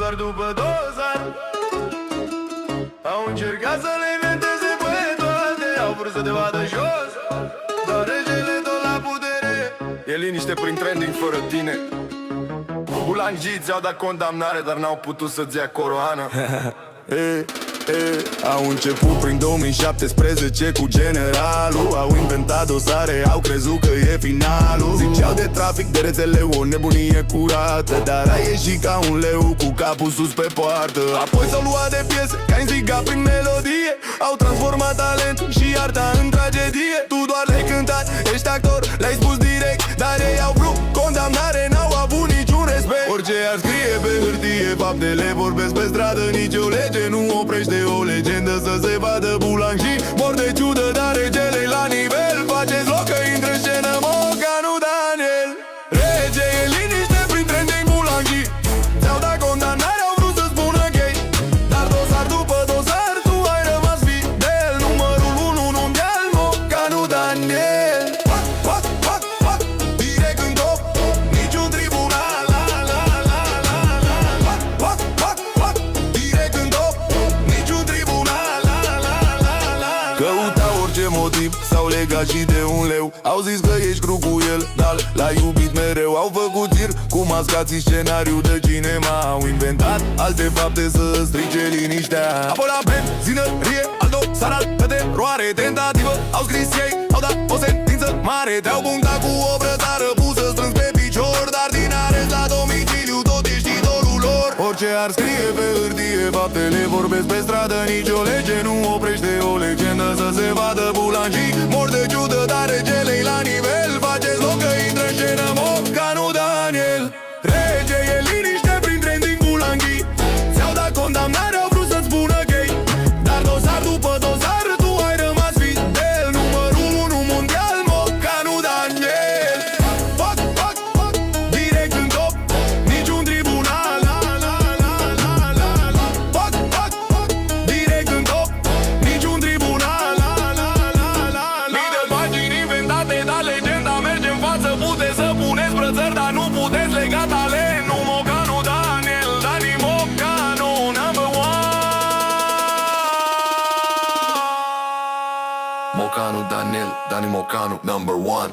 dosar după dosar. Au încercat să le inventeze pe toate, au vrut să te vadă jos, dar regele tot la putere. E liniște prin trending fără tine. Bulangii ți-au dat condamnare, dar n-au putut să-ți ia coroana. Au început prin 2017 cu generalul. Au inventat dosare, au crezut că e finalul. Ziceau de trafic, de rețele, o nebunie curată, dar a ieșit ca un leu cu capul sus pe poartă. Apoi s-au luat de piese, ca în ziga prin melodie. Au transformat talent și arta în tragedie. Tu doar le-ai cântat, ești actor, le-ai spus direct, dar ei au vrut condamnare, n-au avut niciun respect. Orice ar scrie pe hârtie, faptele vorbesc pe stradă. Nici o lege nu oprește o legendă să se vadă. Bulangii mor de ciudă, dar regele la nivel. Faceți loc că intră în scenă Mocanu Daniel. Rege e liniște prin trending. Bulangii ți-au dat condamnare, au vrut să spună gay, dar dosar după dosar tu ai rămas fidel. Numărul 1 mondial Mocanu Daniel. Direct în top, niciun tribunal. Direct în top, niciun tribunal. Căutau orice motiv, s-au legat și de un leu. Au zis că ești cru cu el, dar l-ai iubit mereu. Au făcut tir cu mascații, scenariu de cinema. Au inventat alte fapte să strice liniștea. Apoi la benzinărie, al dosar de teroare tentativă. Au scris ei, au dat o sentință mare. Te-au punctat cu o brățară pusă strâns pe picior, dar din arest la domiciliu tot ești idolul lor. Orice ar scrie pe hârtie, faptele vorbesc pe stradă. Nici o lege nu oprește o legendă să se vadă. Bulangii mor de ciudă, dar regele-i la nivel. Faceți loc că intră în scenă Mocanu Daniel. Rege e liniște prin trending. Bulangii ți-au dat condamnare, au vrut să-ți spună gay, dar dosar după dosar tu ai rămas fidel. Numărul 1 mondial Mocanu Daniel. Direct în top, niciun tribunal. Direct în top, niciun tribunal. Mii de pagini inventate, dar legenda merge în față. Puteți să puneți brățări, dar nu puteți lega talent. Nu Mocanu Daniel, Dani Mocanu, number one. Mocanu Daniel, Dani Mocanu, number one.